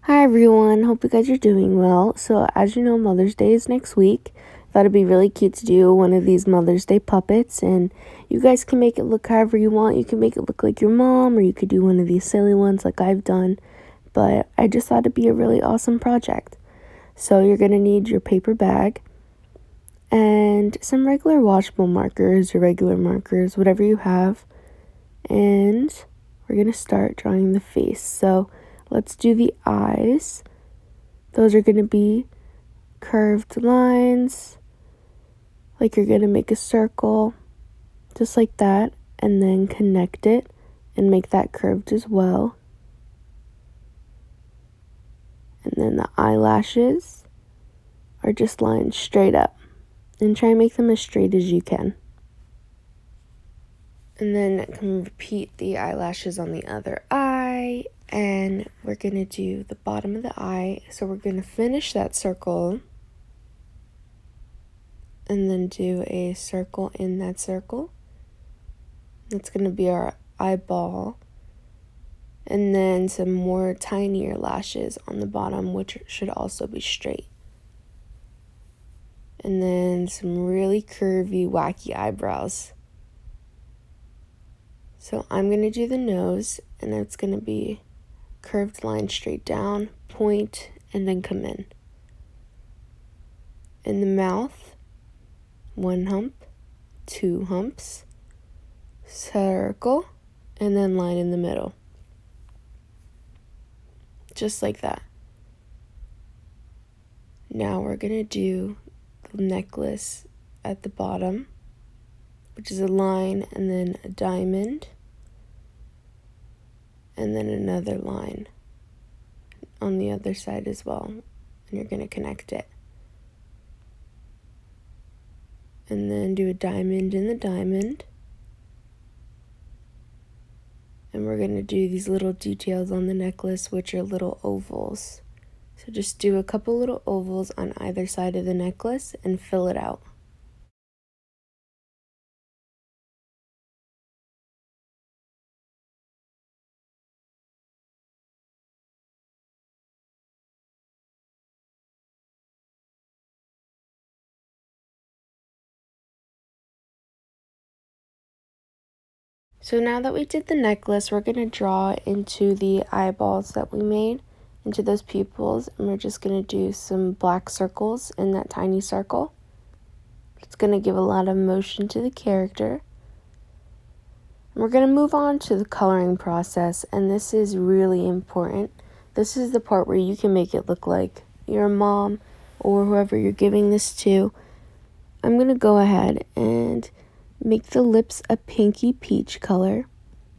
Hi everyone, hope you guys are doing well. So as you know, Mother's Day is next week. Thought it'd be really cute to do one of these Mother's Day puppets, and you guys can make it look however you want. You can make it look like your mom, or you could do one of these silly ones like I've done. But I just thought it'd be a really awesome project. So you're gonna need your paper bag and some regular washable markers or regular markers, whatever you have. And we're gonna start drawing the face. So let's do the eyes. Those are going to be curved lines, like you're going to make a circle, just like that, and then connect it and make that curved as well. And then the eyelashes are just lined straight up, and try and make them as straight as you can. And then can repeat the eyelashes on the other eye, and we're going to do the bottom of the eye. So we're going to finish that circle and then do a circle in that circle. That's going to be our eyeball. And then some more tinier lashes on the bottom, which should also be straight. And then some really curvy, wacky eyebrows. So I'm going to do the nose, and it's going to be curved line straight down, point, and then come in. In the mouth, one hump, two humps, circle, and then line in the middle. Just like that. Now we're going to do the necklace at the bottom, which is a line and then a diamond, and then another line on the other side as well, and you're going to connect it. And then do a diamond in the diamond. And we're going to do these little details on the necklace, which are little ovals. So just do a couple little ovals on either side of the necklace and fill it out. So now that we did the necklace, we're going to draw into the eyeballs that we made, into those pupils, and we're just going to do some black circles in that tiny circle. It's going to give a lot of motion to the character. And we're going to move on to the coloring process, and this is really important. This is the part where you can make it look like your mom or whoever you're giving this to. I'm going to go ahead and make the lips a pinky peach color.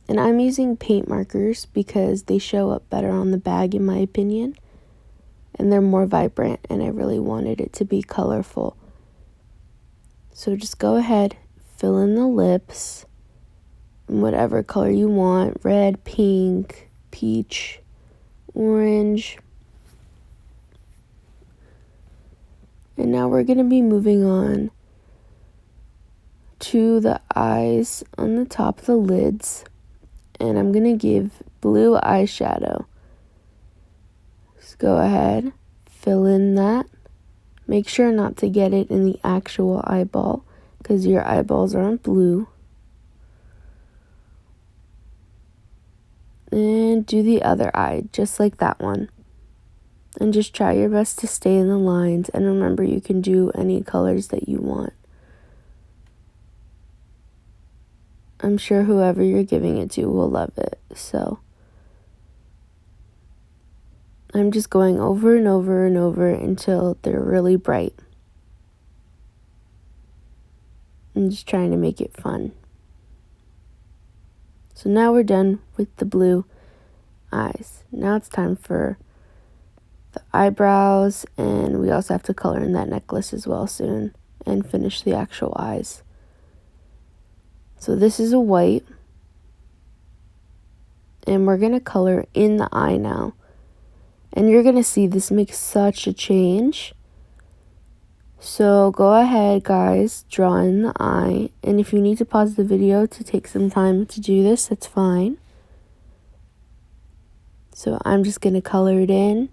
And I'm using paint markers because they show up better on the bag in my opinion. And they're more vibrant, and I really wanted it to be colorful. So just go ahead, fill in the lips in whatever color you want. Red, pink, peach, orange. And now we're going to be moving on to the eyes on the top of the lids, and I'm going to give blue eyeshadow. Just go ahead, fill in that. Make sure not to get it in the actual eyeball because your eyeballs aren't blue. And do the other eye just like that one. And just try your best to stay in the lines, and remember you can do any colors that you want. I'm sure whoever you're giving it to will love it. So I'm just going over and over and over until they're really bright. I'm just trying to make it fun. So now we're done with the blue eyes. Now it's time for the eyebrows, and we also have to color in that necklace as well soon and finish the actual eyes. So this is a white, and we're going to color in the eye now. And you're going to see this makes such a change. So go ahead, guys, draw in the eye. And if you need to pause the video to take some time to do this, that's fine. So I'm just going to color it in.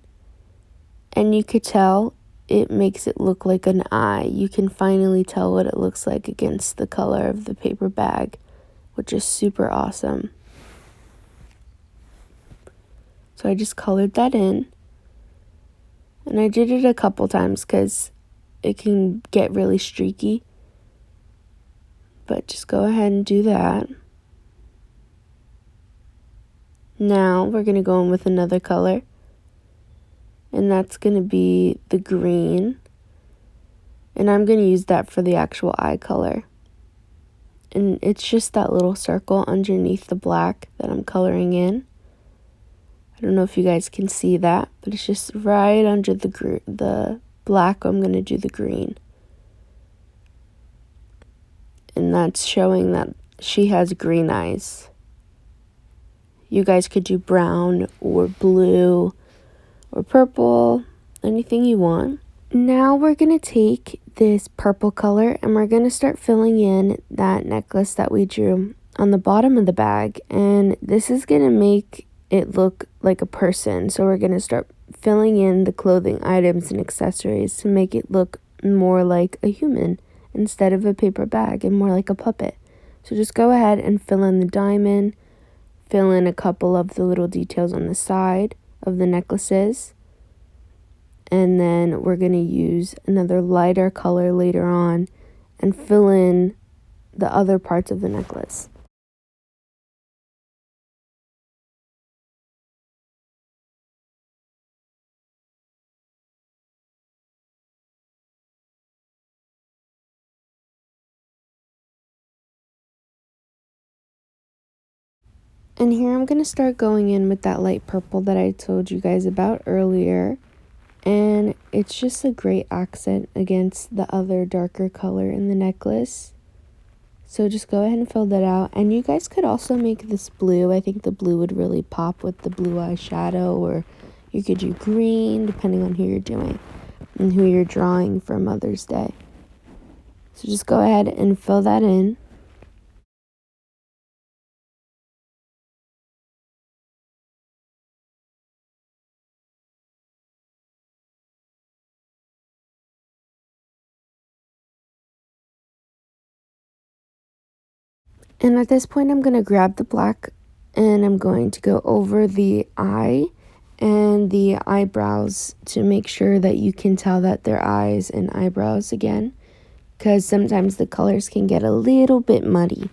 And you could tell it makes it look like an eye. You can finally tell what it looks like against the color of the paper bag, which is super awesome. So I just colored that in. And I did it a couple times because it can get really streaky. But just go ahead and do that. Now we're going to go in with another color. And that's going to be the green. And I'm going to use that for the actual eye color. And it's just that little circle underneath the black that I'm coloring in. I don't know if you guys can see that, but it's just right under the black. I'm going to do the green. And that's showing that she has green eyes. You guys could do brown or blue or purple, anything you want. Now we're going to take this purple color and we're going to start filling in that necklace that we drew on the bottom of the bag. And this is going to make it look like a person. So we're going to start filling in the clothing items and accessories to make it look more like a human instead of a paper bag and more like a puppet. So just go ahead and fill in the diamond, fill in a couple of the little details on the side of the necklaces. And then we're going to use another lighter color later on and fill in the other parts of the necklace. And here I'm going to start going in with that light purple that I told you guys about earlier. And it's just a great accent against the other darker color in the necklace. So just go ahead and fill that out. And you guys could also make this blue. I think the blue would really pop with the blue eyeshadow, or you could do green depending on who you're doing and who you're drawing for Mother's Day. So just go ahead and fill that in. And at this point, I'm going to grab the black and I'm going to go over the eye and the eyebrows to make sure that you can tell that they're eyes and eyebrows again, because sometimes the colors can get a little bit muddy.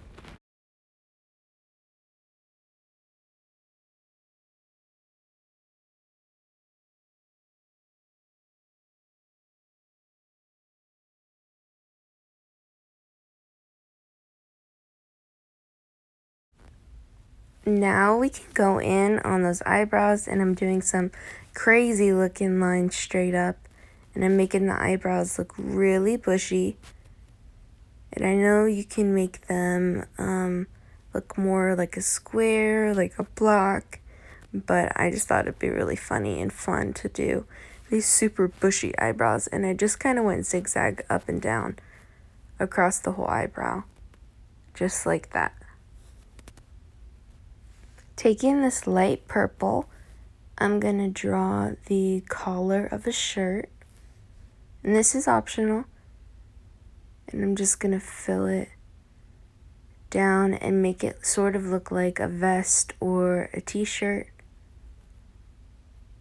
Now we can go in on those eyebrows, and I'm doing some crazy looking lines straight up, and I'm making the eyebrows look really bushy. And I know you can make them look more like a square, like a block, but I just thought it'd be really funny and fun to do these super bushy eyebrows. And I just kind of went zigzag up and down across the whole eyebrow, just like that. Taking this light purple, I'm going to draw the collar of a shirt. And this is optional. And I'm just going to fill it down and make it sort of look like a vest or a t-shirt.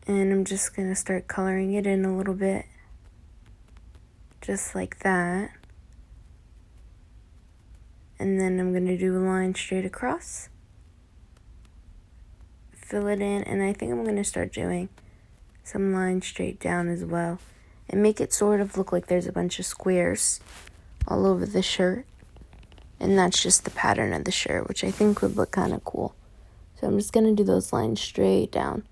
And I'm just going to start coloring it in a little bit. Just like that. And then I'm going to do a line straight across. Fill it in, and I think I'm going to start doing some lines straight down as well. And make it sort of look like there's a bunch of squares all over the shirt. And that's just the pattern of the shirt, which I think would look kind of cool. So I'm just going to do those lines straight down.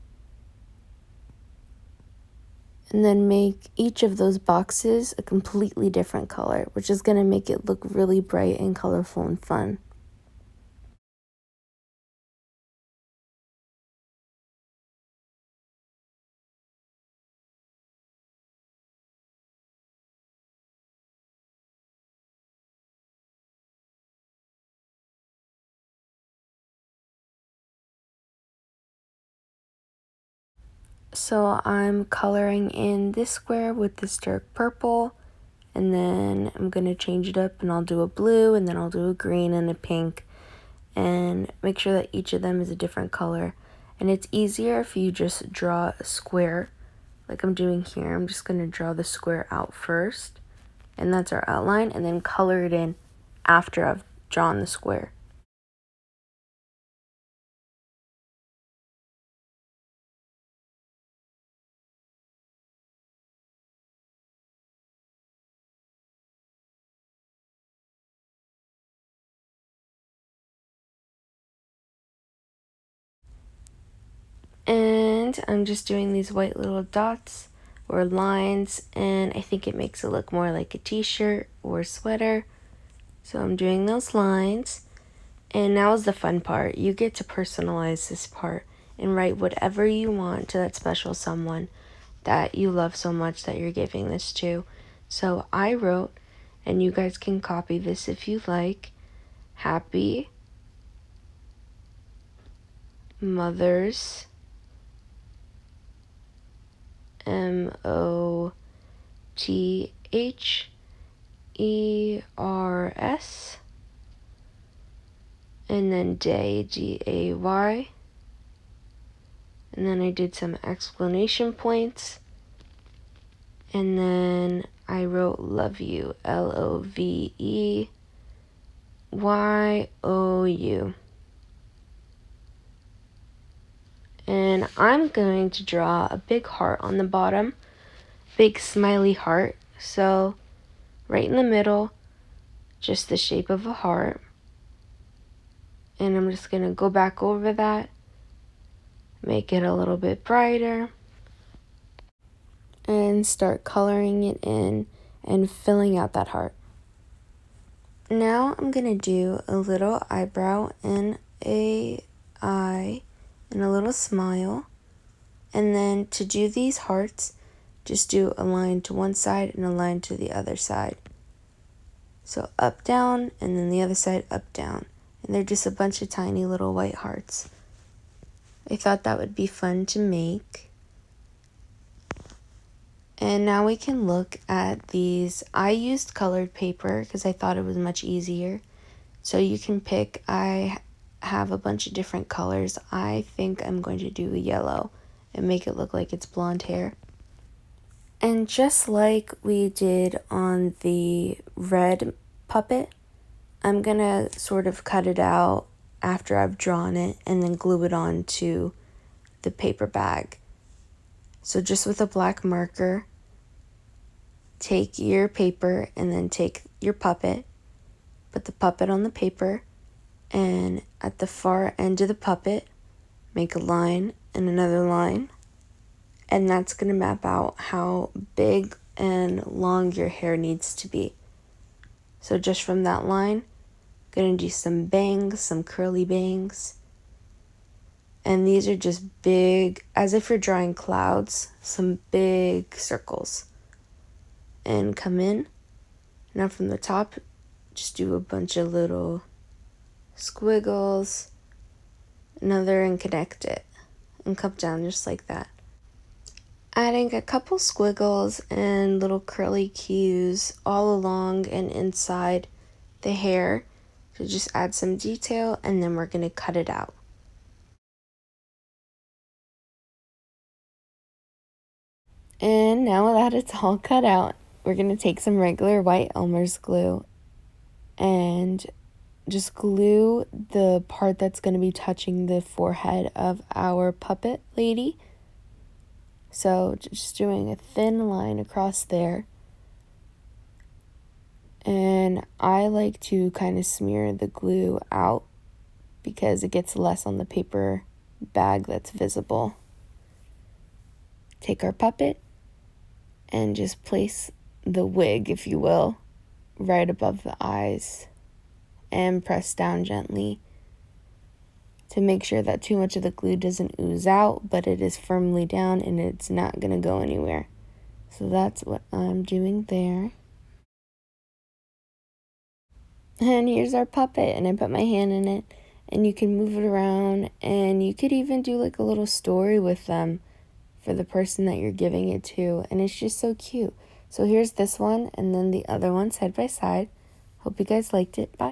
And then make each of those boxes a completely different color, which is going to make it look really bright and colorful and fun. So I'm coloring in this square with this dark purple, and then I'm going to change it up and I'll do a blue, and then I'll do a green and a pink, and make sure that each of them is a different color. And it's easier if you just draw a square like I'm doing here. I'm just going to draw the square out first, and that's our outline, and then color it in after I've drawn the square. And I'm just doing these white little dots or lines, and I think it makes it look more like a t-shirt or a sweater. So I'm doing those lines. And now is the fun part. You get to personalize this part and write whatever you want to that special someone that you love so much that you're giving this to. So I wrote, and you guys can copy this if you like, Happy Mother's MOTHERS, and then day, DAY, and then I did some exclamation points, and then I wrote love you, LOVEYOU. And I'm going to draw a big heart on the bottom, big smiley heart. So right in the middle, just the shape of a heart. And I'm just going to go back over that, make it a little bit brighter, and start coloring it in and filling out that heart. Now I'm going to do a little eyebrow and a eye and a little smile. And then to do these hearts, just do a line to one side and a line to the other side. So up, down, and then the other side, up, down. And they're just a bunch of tiny little white hearts. I thought that would be fun to make. And now we can look at these. I used colored paper because I thought it was much easier. So you can pick. I have a bunch of different colors. I think I'm going to do yellow and make it look like it's blonde hair. And just like we did on the red puppet, I'm gonna sort of cut it out after I've drawn it and then glue it on to the paper bag. So just with a black marker, take your paper and then take your puppet, put the puppet on the paper, and at the far end of the puppet, make a line and another line. And that's going to map out how big and long your hair needs to be. So just from that line, going to do some bangs, some curly bangs. And these are just big, as if you're drawing clouds, some big circles. And come in. Now from the top, just do a bunch of little squiggles, another, and connect it. And come down just like that. Adding a couple squiggles and little curly cues all along and inside the hair to just add some detail, and then we're going to cut it out. And now that it's all cut out, we're going to take some regular white Elmer's glue and just glue the part that's going to be touching the forehead of our puppet lady. So just doing a thin line across there. And I like to kind of smear the glue out because it gets less on the paper bag that's visible. Take our puppet and just place the wig, if you will, right above the eyes and press down gently to make sure that too much of the glue doesn't ooze out, but it is firmly down and it's not going to go anywhere. So that's what I'm doing there. And here's our puppet, and I put my hand in it, and you can move it around, and you could even do like a little story with them for the person that you're giving it to, and it's just so cute. So here's this one and then the other one side by side. Hope you guys liked it. Bye.